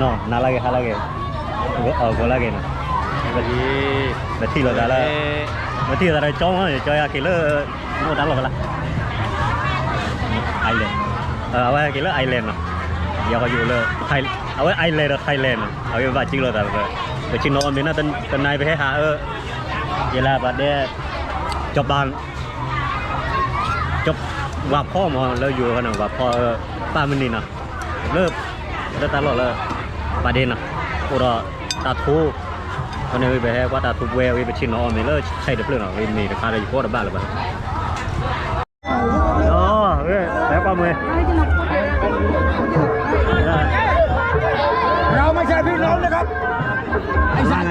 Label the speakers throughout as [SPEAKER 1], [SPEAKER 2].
[SPEAKER 1] no nalage halage golage na beti lo dala beti dala chong cho ya kilo mo dalo kala island awa kilo island no ya ko yu lo awa island Thailand awa ba chi lo dala be chi no me na tan nai be ha vậy là bạn để chụp bàn chụp vàพ่อมาแล้วอยู่กันนะว่าพ่อป้ามันนี่นะเลิกแล้วตลอดเลยประเด็นนะกูรอตาทูคนนี้ไปให้ว่าตาทูเวลไปชินออมนี่เลยใช่เด็กเรื่องอะไรนี่ราคาอะไรอยู่พวกบ้านหรือเปล่าอ๋อเว้ยแล้วป้าเมย์
[SPEAKER 2] เราไม่ใช่พี่น้องนะครับไอ้สัตว์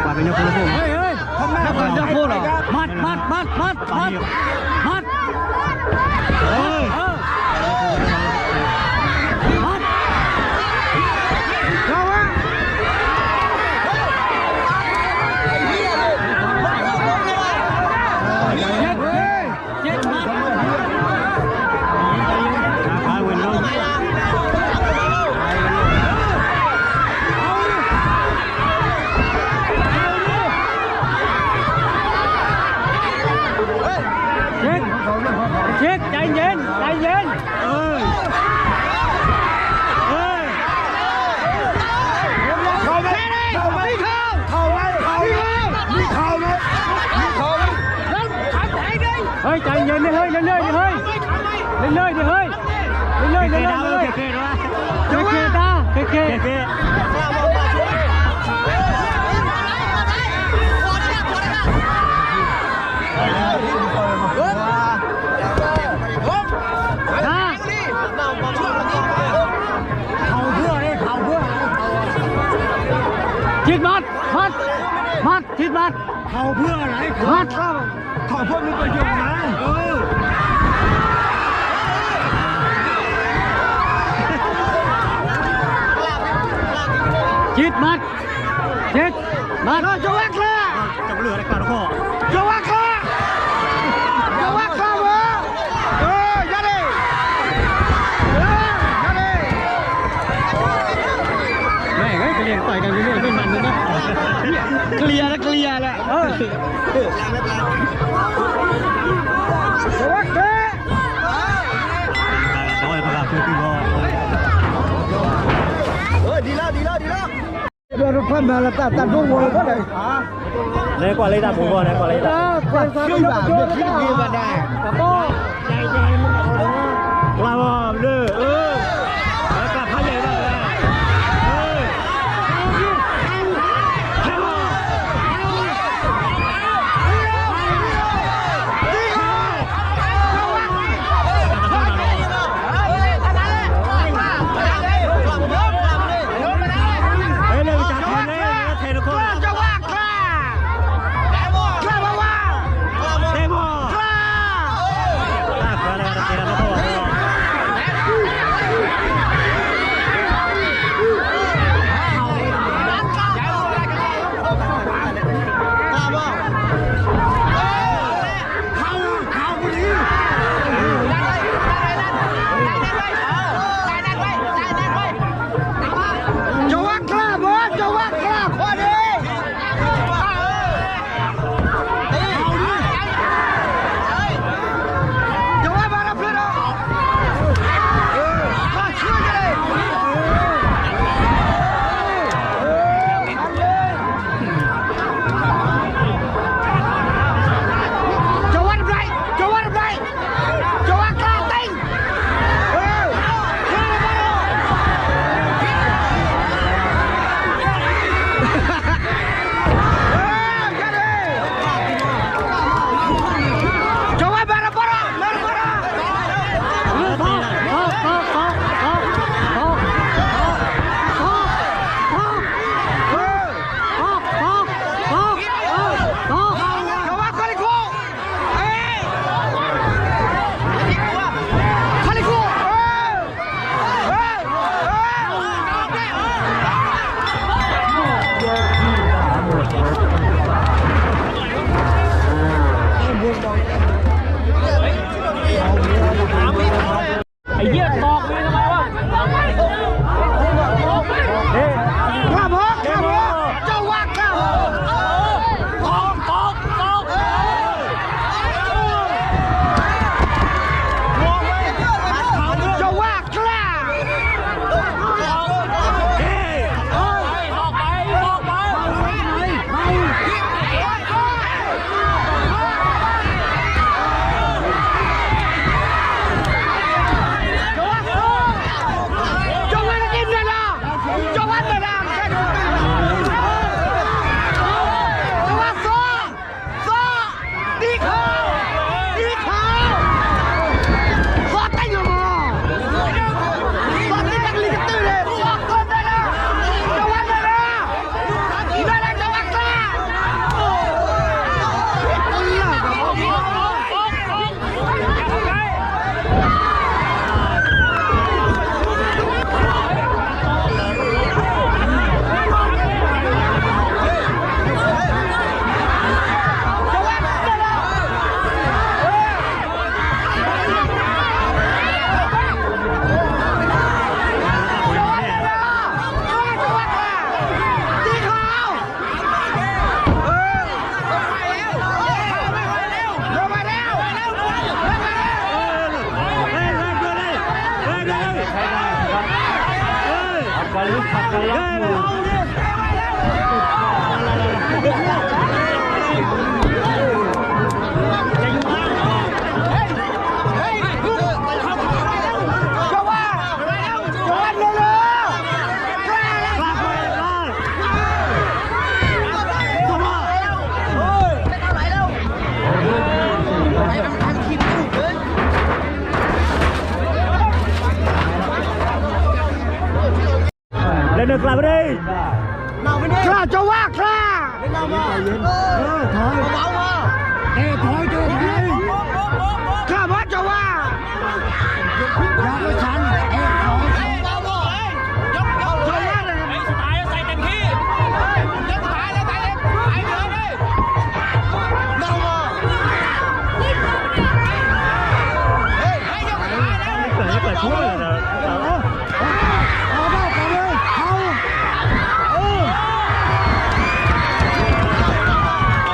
[SPEAKER 1] ป้าเป็นยกคนละพวก
[SPEAKER 2] เฮ้ยทำไมเป็นยกพวกเหรอมัดเฮ้ยเราอะเจ็ดมัดเช็คใจเย็นเข้าไหมเฮ้ยใจเย็นดิเฮ้ยเล่นเลยดิเฮ้ยเคทิดมัดทิดมัดเขาเพื่ออะไรเขาเพื่อมีประโยชน์นะทิดมัดจะวักละ
[SPEAKER 1] จะเลือกอะไรกันพ่อ
[SPEAKER 2] จะวักละเหรอย่าเลยแม่เฮ้ยเรียนต่อยกันเรื่อยๆไม่มันเลยนะเคลียร์แหละจะวักละ
[SPEAKER 1] น้อยประกาศคือ
[SPEAKER 2] ดีแล้วเดี๋ยวเราพันมาแล้วตัดพวกวัวก็เลย
[SPEAKER 1] ในกว่าเลยตาผมก่อนในกว่าเลยตา
[SPEAKER 2] ช่วยแบบไม่คิดดีมาได้แต่ก็ใจ
[SPEAKER 1] เราเลยแล้วก็พันเลยได้
[SPEAKER 2] เ มาลุกขับกันลักมือ
[SPEAKER 1] เล่นเดินกลับไปดิ
[SPEAKER 2] กล้าจะว่าคล้าถอยเบาๆถอยเจอถอยกล้าว่าจะว่าอย่าไปชันถอย
[SPEAKER 1] เปิดช่วยเลย
[SPEAKER 2] เอาได้ไปเลยเอา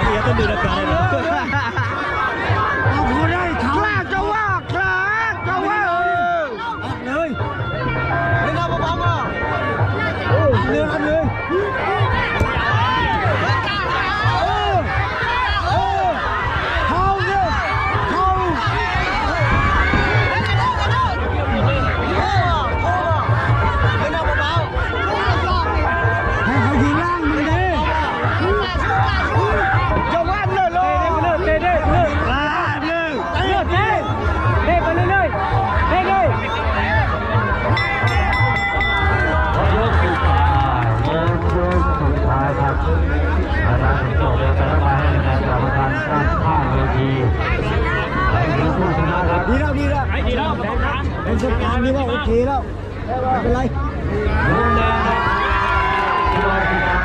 [SPEAKER 1] เดี๋ยวต้องดูราคาเลย
[SPEAKER 2] เอาพอได้เขากล้าจะว่าเลยไม่น่าเบาๆอ่ะเลยเขาเลยดีแล้วเป็นสการนี่ว่าโอเคแล้วไม่เป็นไรมุมแดงที่เราติดตาม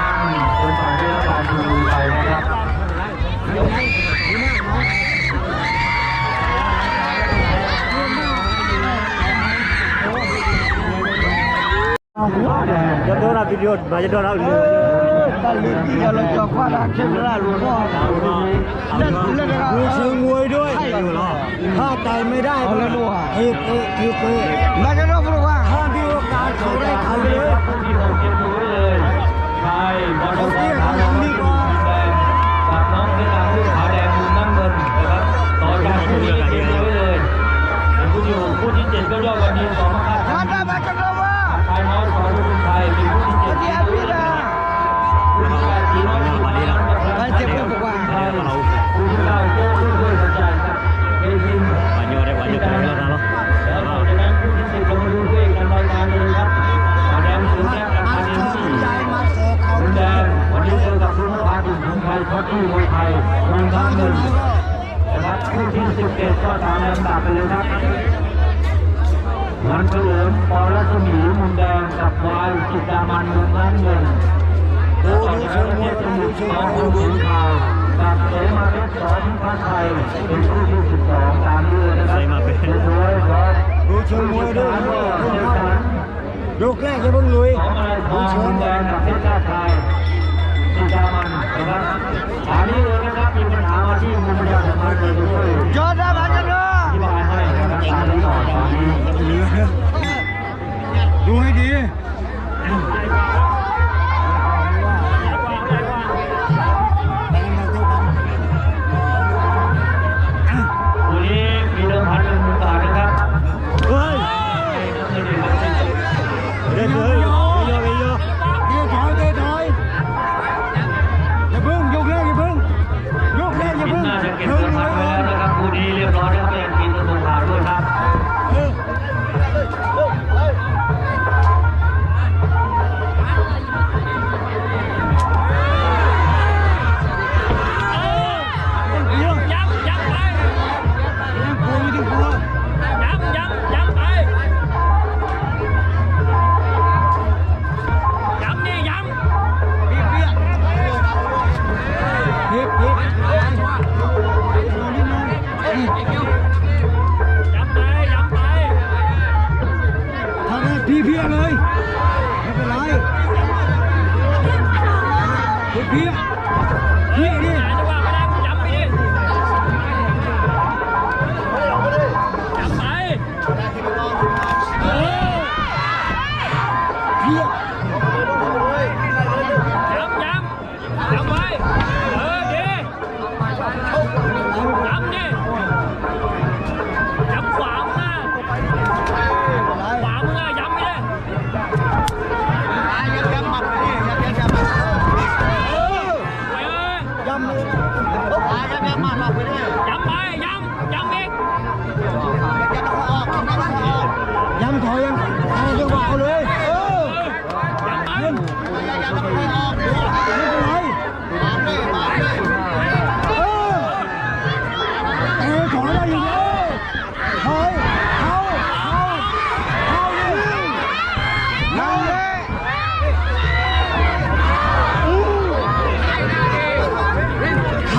[SPEAKER 2] เป็นฝ่ายที่รับการดูไปนะครับ
[SPEAKER 1] จะโดนอะไรvideoมาจะโดนอะไร
[SPEAKER 2] เราจะคว้าได้เช่นนั้นหรือว่าดูเชิงมวยด้วยถ้าใจไม่ได้ก็ทีแล้วจะต้องรู้ว่าถ้ามีโอกาสเขาได้เขาเลย
[SPEAKER 3] ใช่บอลลูนขาวแดงกับน้องเพชรดำลูกขาวแดงมุมน้ำเงินนะครับต่อจากคู่นี้เก็บไว้เลยคู่ที่6คู่ที่7ก็ยอดวันนี้2นะครับชายน้อยสอนลูกชายเป็นคู่ที่7คู่ที่8ทีน้อยที่วันนี้เราไปเจ็บกันดีกว่าคู่ที่9โจ้ด้วยสนใจครับเอซิน
[SPEAKER 1] วันโยได้วันโยกันแล้วนะ
[SPEAKER 3] แล้วจากนั้นคู่ที่10เรามาดูด้วยกันรายการเลยครับขาวแดงสูงแก้วราคาดีมุมแดงวันนี้เจอกับคุณพาดุของไทยท็อปปี้มวยไทยมุมน้ำเงินนะครับคู่ที่17ก็ตามลำดับไปเลยครับวันเฉลิมปอรัศมีมุมแดงกับวายจิตดามันมุมน้ำเงินแล้วต่อจากนั้นเนี่ยจะมีสองคู่สีขาวกับเสมาเพชรสอนพระไทยเป็นคู่ที่12ตามนี้เลยนะครับสวยๆครับ
[SPEAKER 2] ดูเชิงมวยด้วยยกแรกจะเพิ่งลุย
[SPEAKER 3] ของอะไรทองมุมแดงกับเพชรราชชัยจิตดามันนะครับตามนี้เลยนะครับมีปัญหามาที่มุมแดงของมันเลยด้วย
[SPEAKER 2] ยอดได้บ้างกันเนอะ
[SPEAKER 3] อธิบายให้นะครับตามนี้ต่อตามนี้
[SPEAKER 2] ดูให้ดี
[SPEAKER 3] วันนี้มีเดิมพัน1,000 บาทนะครับ
[SPEAKER 1] เฮ้ยเดินเลยโยโย
[SPEAKER 2] เดี๋ยวถอยอย่าเพิ่งยกแรกอย่าเพิ่งยกแรกอย่า
[SPEAKER 3] กิน
[SPEAKER 2] เพิ่ง
[SPEAKER 3] น่าจะเก็บเดิมพันไว้แล้วนะครับคู่นี้เรียบร้อยแล้วก็ยังกินตัวขาดด้วยครับ
[SPEAKER 2] พี่เพี้ยเลยไม่เป็นไรเพี้ยดิเพี้ย
[SPEAKER 3] จำไว้ดีจำดิจำขวามือขวามือย้ำไปเลย
[SPEAKER 2] ย้ำหมัดนี่ย้ำย้ำหมัดไปเลย
[SPEAKER 3] ย้ำไปย้ำอีก
[SPEAKER 2] ย้ำถอยยังจังหวะเอาเลย
[SPEAKER 3] ย้ำไป
[SPEAKER 2] ไม่เป็นไรถอยมาอยู่เลยถอยเข้าเลยนั่งเลยเข้า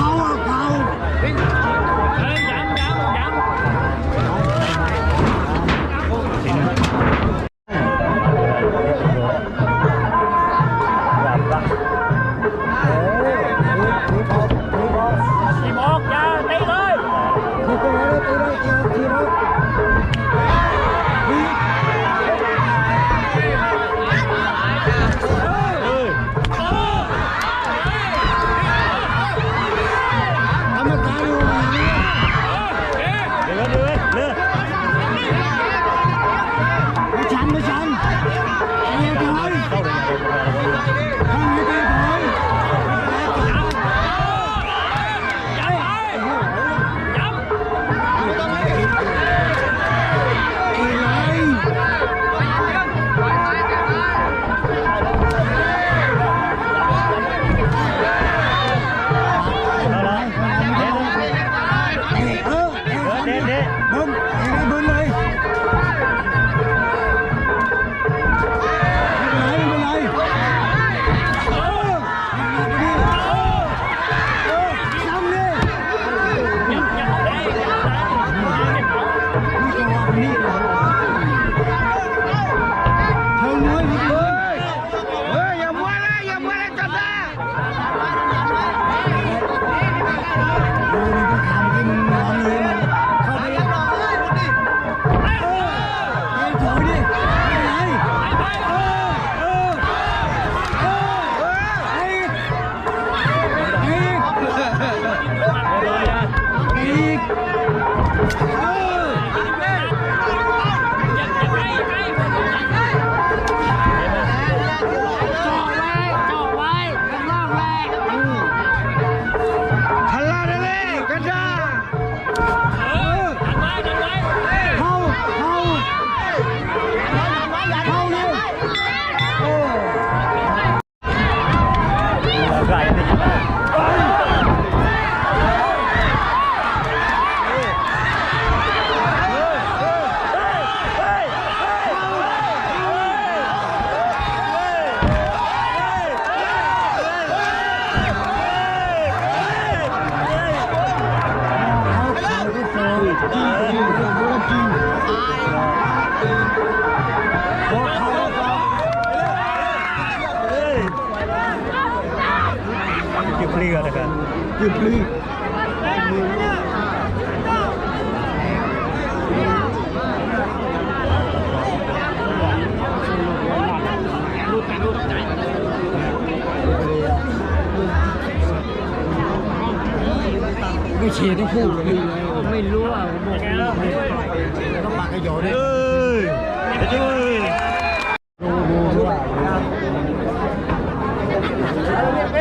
[SPEAKER 2] ไม่เชียร์ทั้งคู่เลยไม่รู้อ่ะผมบอกแล้วก็ปากกระโยนเลยดูว่าโอเค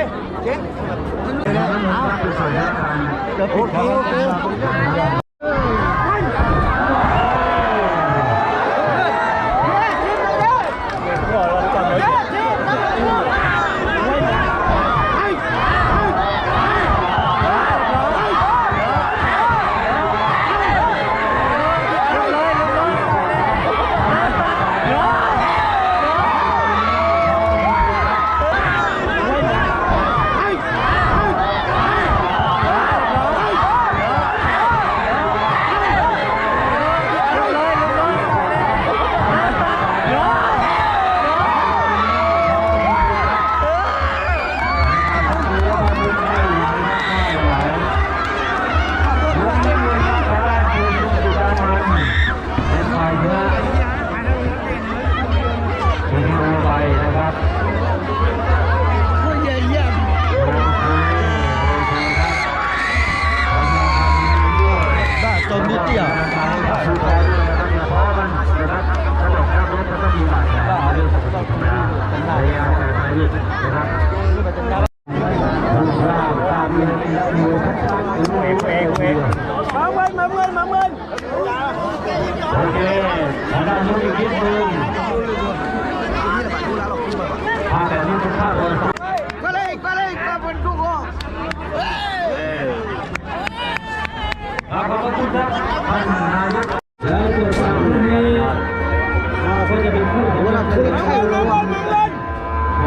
[SPEAKER 3] ลูกนะครับตามเลยแล้วมือทักทายมาเงินโอเคทางด้านนู้นอีกนิดนึงพาแบบนี้ทุกท่านเลยขอบคุณครับท่านนายกแล้วส่วนฝั่งนี้เราก็จะเป็นผู้ถือว่าเป็นผู้วัน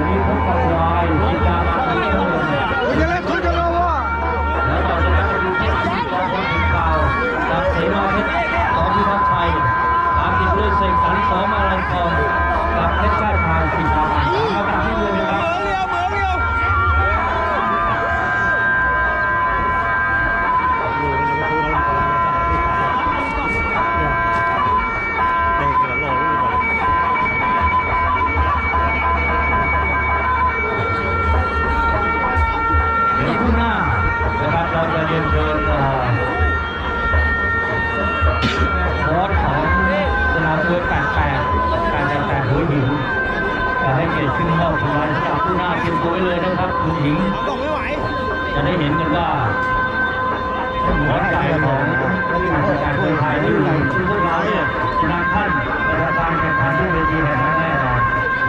[SPEAKER 3] นี้พบกับวายที่จะมาเล่นแล้วต่อจากนั้นจะดูที่ทีมกองคนถึงเก่าจากเสนาเพชรสองพิทักษ์ชัยตามติดด้วยเสกสรรสองมาลัยทองกับเพชรชาติพายสิงห์ดำมาแบบนี้เลยนะครับเราจะเรียนเชิญโค้ชของสนามมวย88หัวหินจะให้เกียรติขึ้นมอบรางวัลให้กับผู้หน้าเตรียมตัวไว้เลยนะครับคุณหญิงจะได้เห็นกันว่าหัวใจของการมวยไทยที่พวกเราเนี่ยจะนำท่านประธานแข่งขันที่เวทีแห่งนี้แน่นอน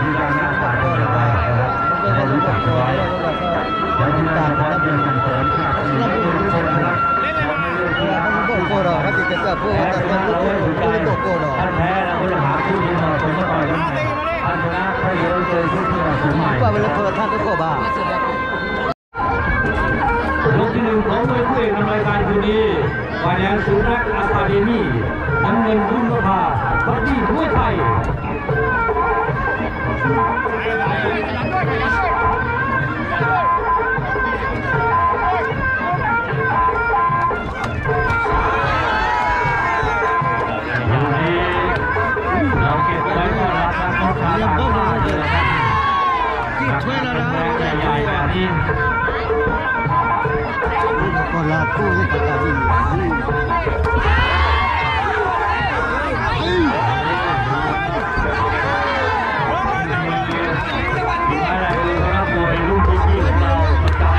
[SPEAKER 3] มีการหน้าตาเป็นอย่างไรนะครับเรารู้จักไว้แล้วที่การพร้อมเพียงกันเสริมชาติมีทุกคนนะครับท่านแพ้แล้วก็จะหาผู้ที่เหมาะสมมาต่อยกันใหม่ท่านชนะถ้าเยอะเจอผู้ที่เหมาะสมใหม่ยกที่หนึ่งของมวยคู่เอกนำรายการคืนนี้ฝ่ายแดงสุนัขอะคาเดมี่น้ำเงินบุญประภาบัดดี้มวยไทยเราเก็บไว้ก็รับการเข้าฉากต่างๆเลยนะครับแรงใหญ่ๆแบบนี้
[SPEAKER 2] ก็ลาคู่ให้กับการวิ่ง
[SPEAKER 3] อะไรเลยครับมวยรุ่นที่ของเราประจำ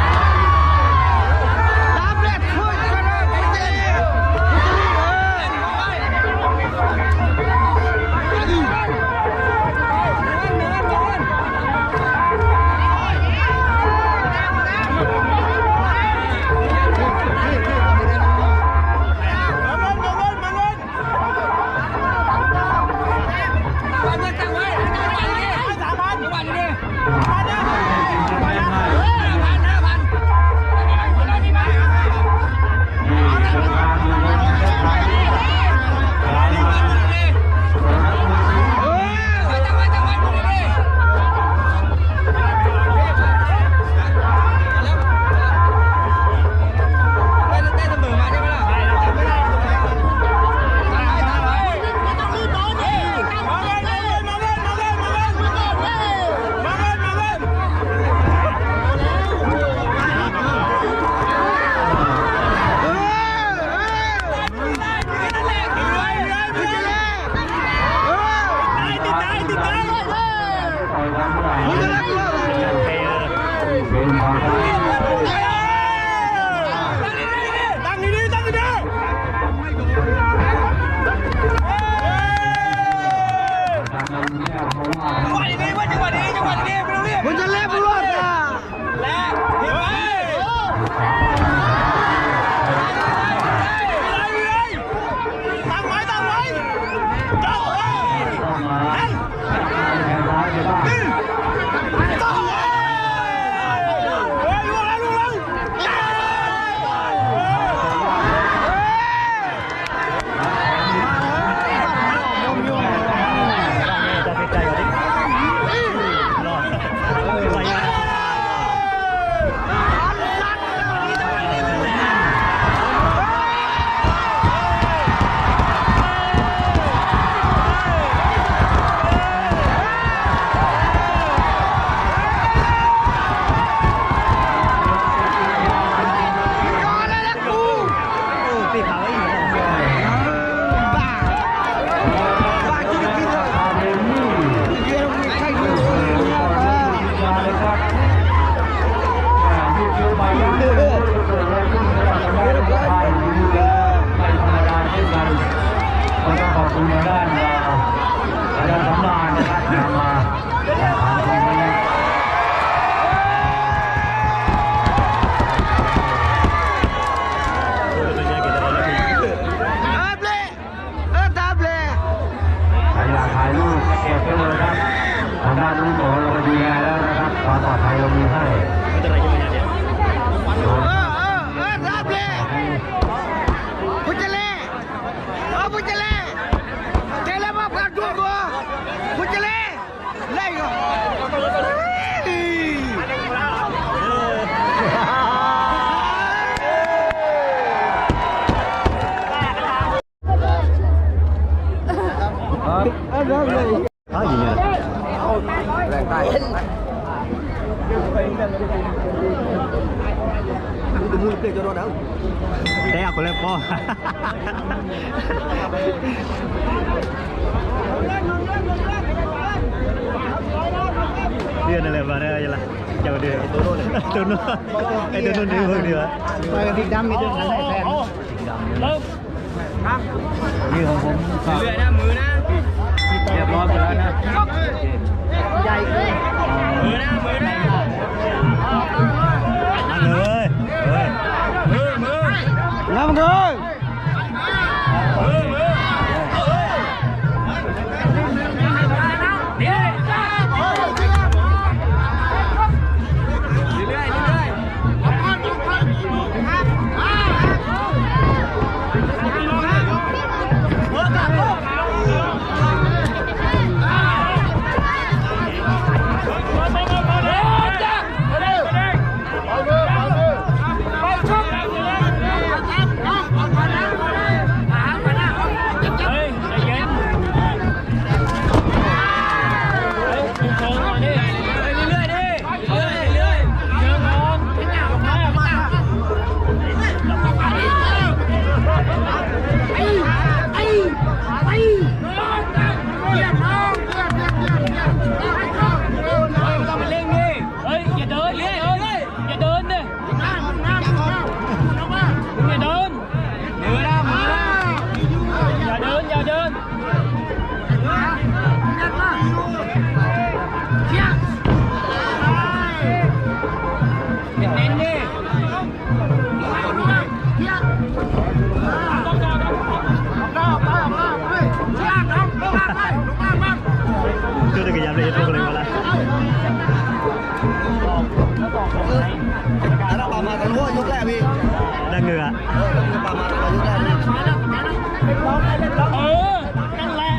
[SPEAKER 3] เรามีให้
[SPEAKER 1] มันจะอะไรกันเนี่ย
[SPEAKER 2] รับเลยพุทธเล่พุทธเล่เจริญมาพักตัวกูพุทธเล่ไล่ก็
[SPEAKER 1] อ้าวยิงเนี่ย
[SPEAKER 2] แรงใต้ดูมือเปลี่ยนจนโดนแล้ว
[SPEAKER 1] แต่เอาคนเล่นป้อเรียนอะไรมาเนี่ยยังไงจะมาดูตัวโน่นตัวโน่นไอ้ตัวโน่นดีเพิ่งดีวะ
[SPEAKER 2] ไปกันที่ดำมีด้วยกันได้แทน
[SPEAKER 1] นี่ของผม
[SPEAKER 3] เรื่อยนะมือนะเรียบร้อยหมดแล้วนะ
[SPEAKER 2] ใหญ่เลย
[SPEAKER 3] มือนะมือนะ
[SPEAKER 1] นั่นเลยเฮ้ย
[SPEAKER 3] มือ
[SPEAKER 2] น้ำเลย
[SPEAKER 1] คือตะกี้ยามเลยตัวเลยมาละ
[SPEAKER 2] แล้วป่ามากันหัวยกแรกพี่
[SPEAKER 1] นั่งเหงื่อ
[SPEAKER 2] ป่ามากันยกแรก
[SPEAKER 3] นั่นแหละ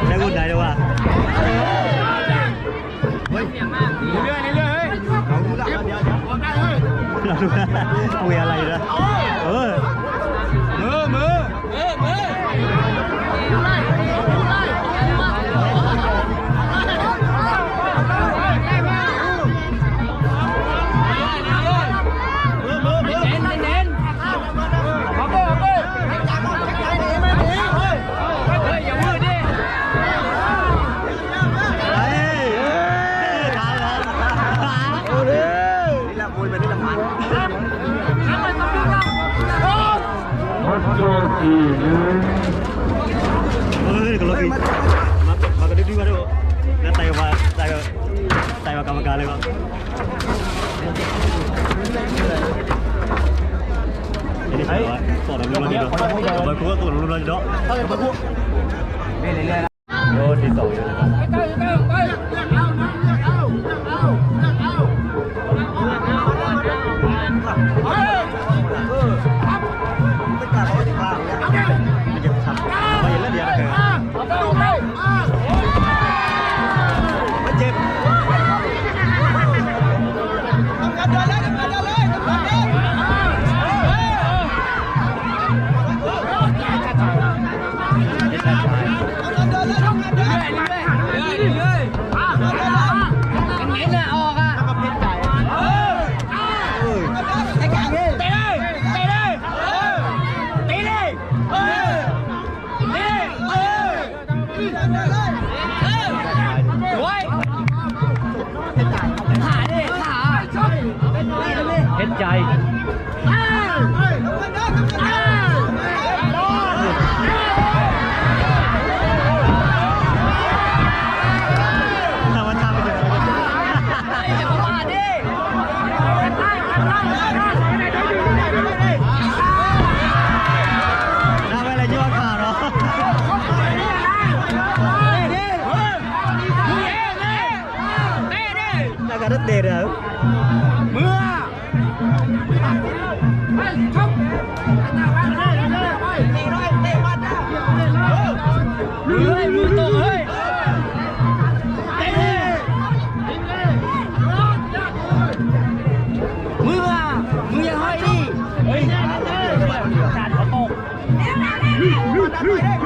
[SPEAKER 1] ได้พูดได้ด้วยว่า
[SPEAKER 3] เรื่อย
[SPEAKER 1] เราดูนะคุยอะไรนะมือ
[SPEAKER 3] โชคดีเลย
[SPEAKER 1] เฮ้ยก็รถมากระดึ๊บดีกว่าด้วยแล้วไต่มากรรมการเลยวะนี่ใช่ไหมต่อหนุ่มรุ่นนี้ด้วยบอยคู่ก็ตัวหนุ่มรุ่นนี้ด้วยโดนที่สองไม่จะทำไม่เห็นแล้วเดียวเลยมันเจ็บ
[SPEAKER 3] เรื่อย
[SPEAKER 2] Hey!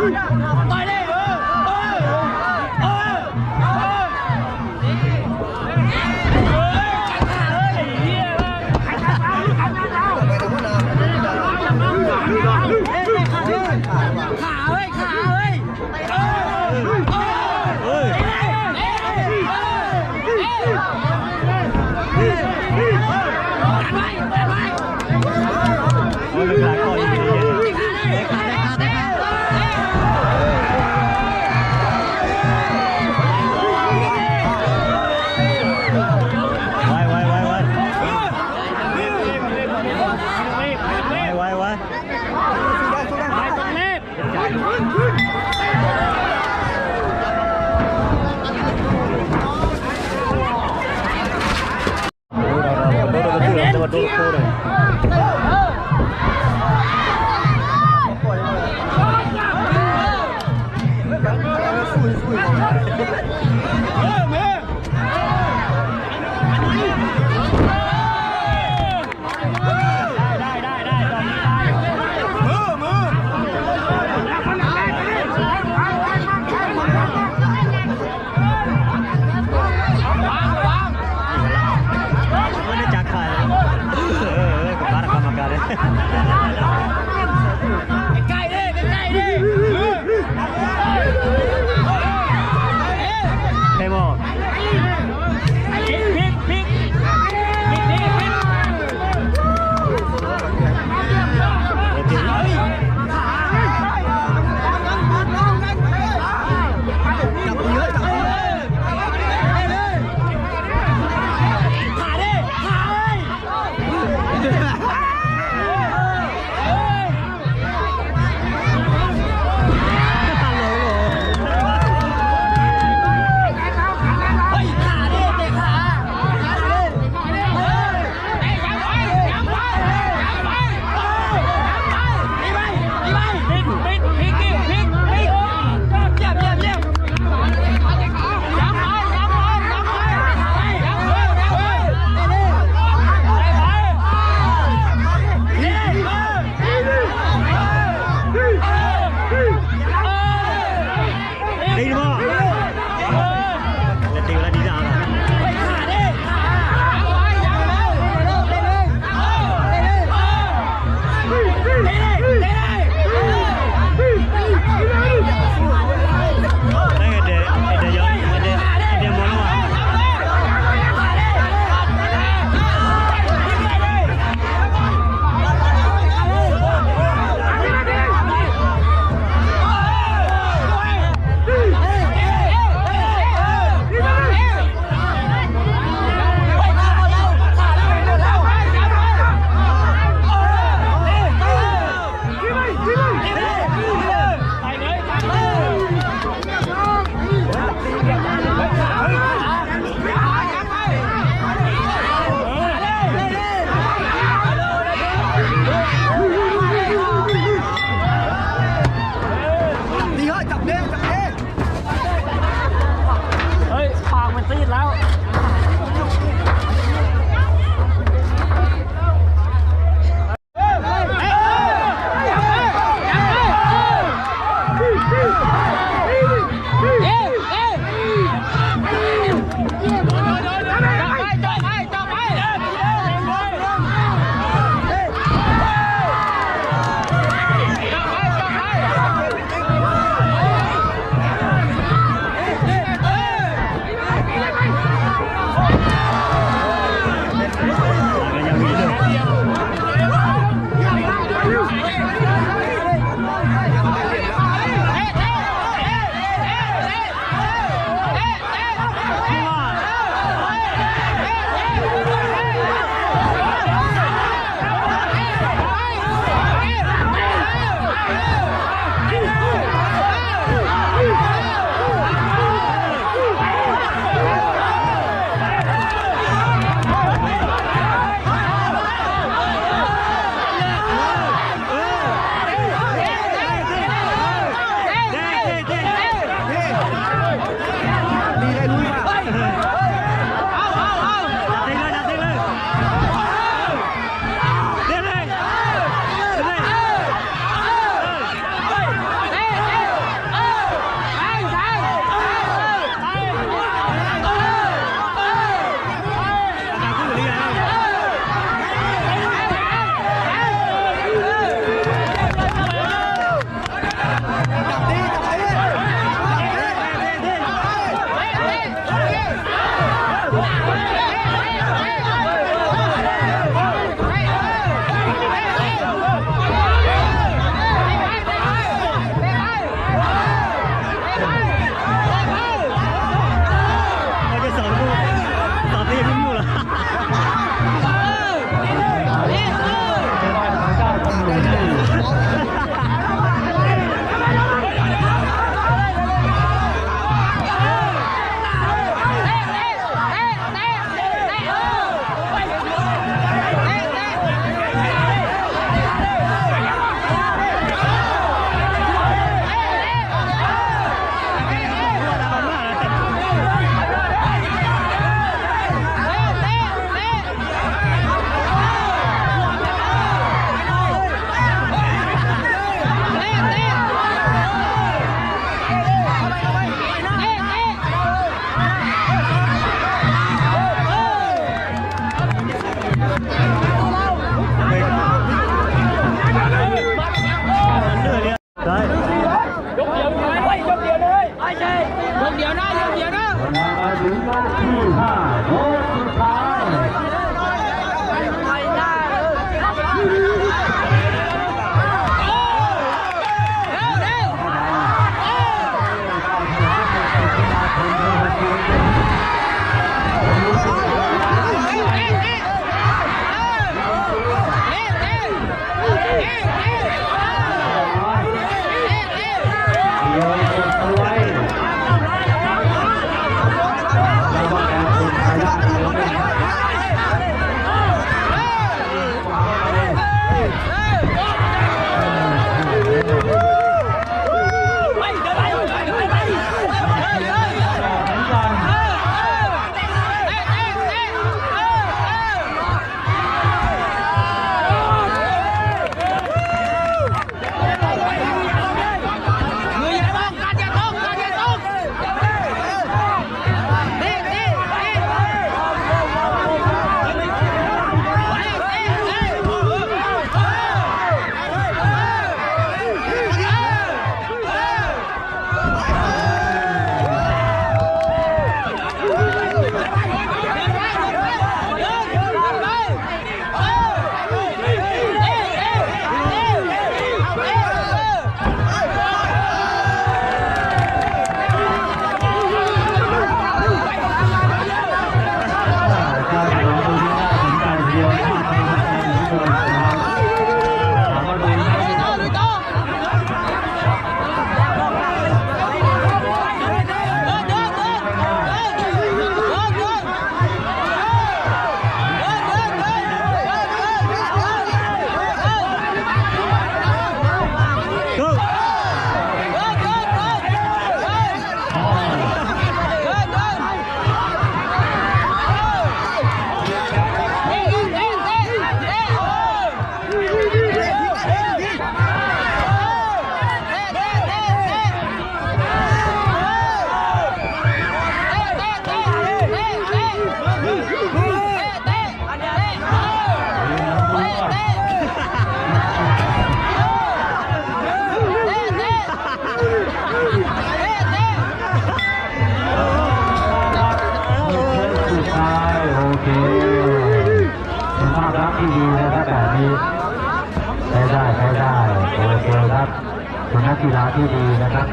[SPEAKER 3] นะครับเป็นนักกีฬาที่ดีนะครับ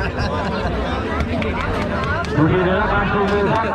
[SPEAKER 3] ดูดีเลยละการชูมือครับ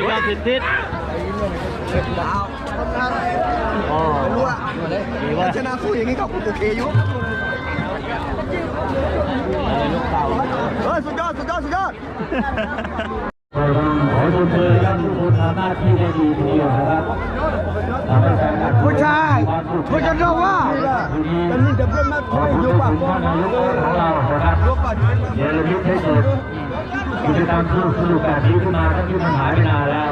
[SPEAKER 1] ก็ติดติดอ๋อรู้อ่ะชนะสู้อย่างนี้ก็โอเคอยู่สุดยอดสุดยอดสุดยอด
[SPEAKER 3] ขอชมเชยครับทุกคนทำหน้าที่ได้ดีทีเดียวนะครับ
[SPEAKER 2] ผู้ชายผู้ชายเราว่าแต่นี่จะเป็นนักคอยอยู่ป่ะ
[SPEAKER 3] ท่านนายกของเรานะครับเดี๋ยวเราพิจารณาเกิดกิจกรรมสนุกแบบนี้ขึ้นมาทั้งที่มันหายไปนานแล้ว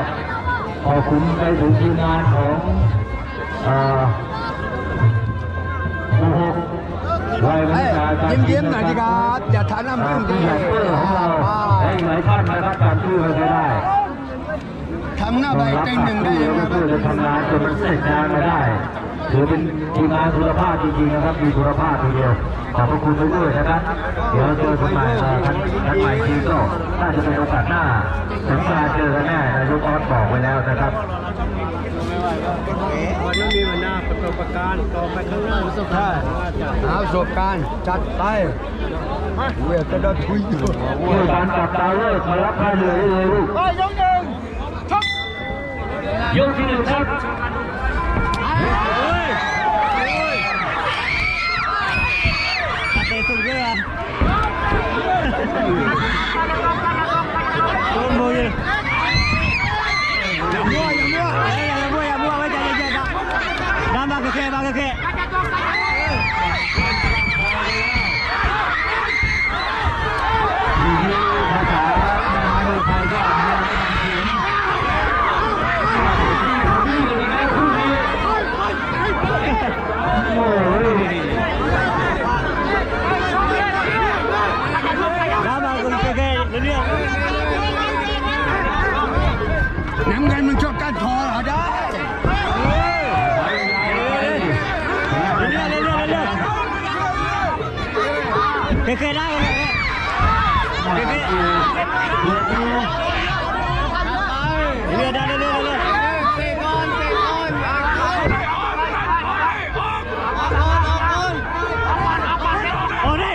[SPEAKER 3] ขอบคุณไปถึงทีมงานของ
[SPEAKER 2] ยิ้มหน่อยดีครับอย่าทาน้ำพึ่งดี
[SPEAKER 3] ของเราให้หลายท่านมารับการช่วยกันได้
[SPEAKER 2] ทำหน้าใบเต็งหนึ่งได้ยังไง
[SPEAKER 3] เพื่อจะทำงานจนมันเสร็จงานมาได้ถือเป็นทีมงานคุณภาพจริงๆนะครับมีคุณภาพทีเดียวขอบพระคุณไปด้วยนะครับเดี๋ยวเจอกันใหม่ท่านใหม่ทีก็น่าจะเป็นโอกาสหน้าถึงการเจอกันแน่นายกออสบอกไว้แล้วนะครับ
[SPEAKER 1] วันนี้มีวันหน้าประสบการณ์ต่อไปข้างหน้าประสบการณ์
[SPEAKER 2] เอาประสบการณ์จัดไปเว้ยจะได้คุยอยู่
[SPEAKER 3] ผู้การจับตาเลิกมารับผ้าเหลืองเลยลูกยกหนึ่งชกยกที่หนึ่งครับ
[SPEAKER 1] เตะสุดเลยอ่ะโดนบุยอย่ามั่วไว้ใจเย็นๆนะดำบางกะเค
[SPEAKER 3] ภาษาไทยก็โอ้ย
[SPEAKER 2] น้ำเงินมันชอบการคอเหรอได้
[SPEAKER 1] เคยได้เลยเรื่อยโอ้ได้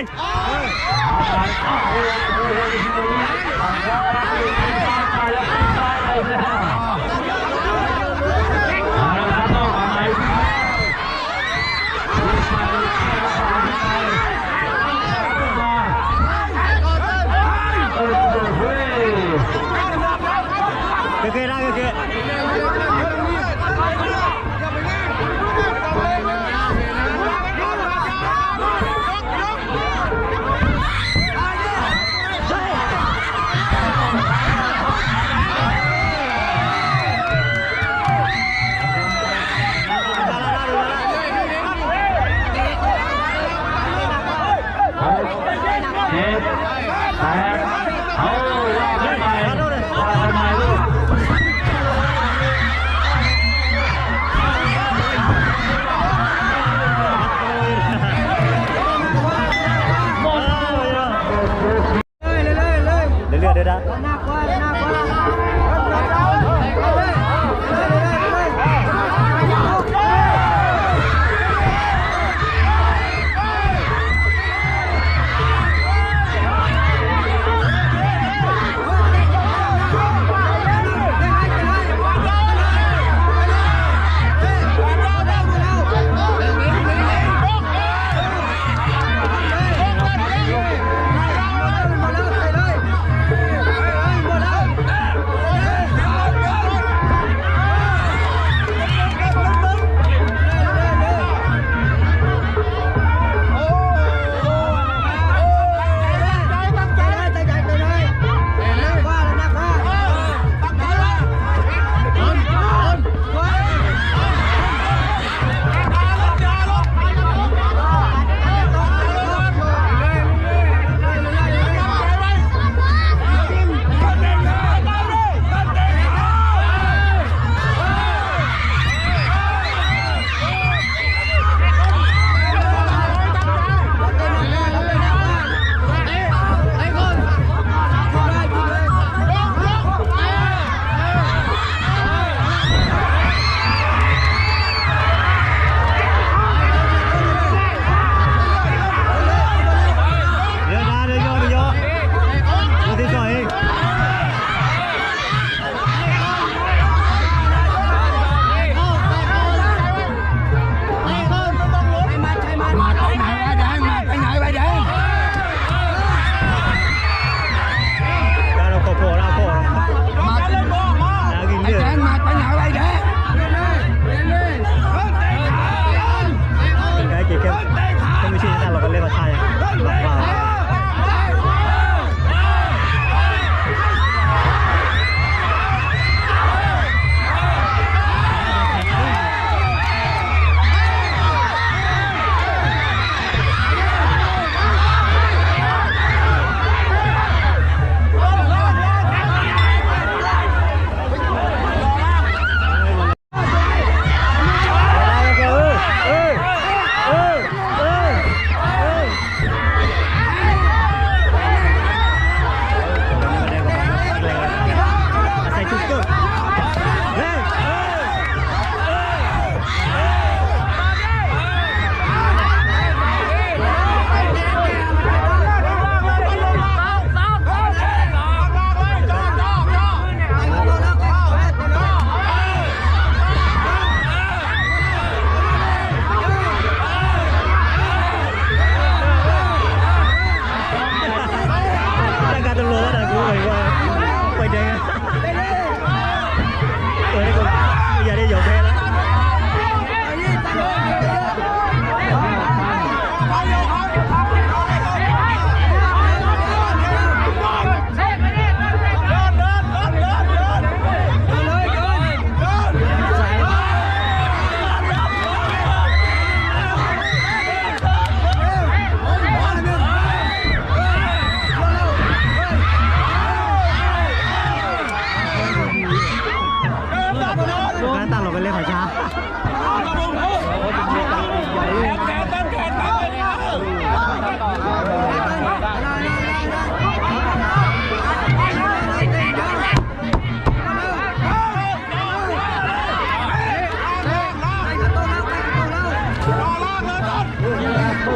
[SPEAKER 1] ย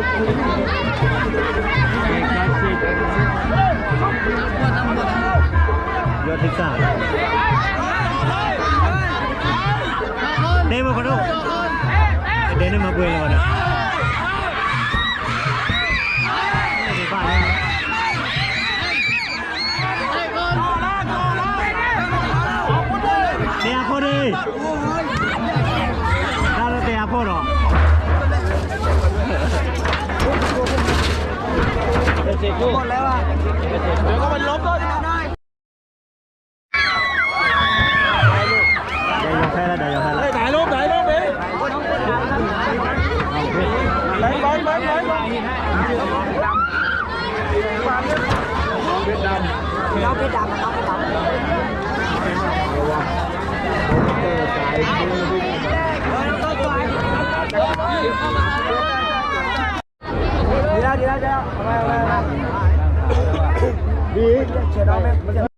[SPEAKER 1] อดที่สามเดมาคนดูเดนมาเบื่อแล้วนะเดี๋ยวพอดีได้แล้วเดี๋ยวพอหรอหมดแล้วอ่ะเดี๋ยวก็มันล้มก็ได้ได้ยกให้แล้วถ่ายรูปดิไปเราไปดำดีแล้วดีเฉยๆ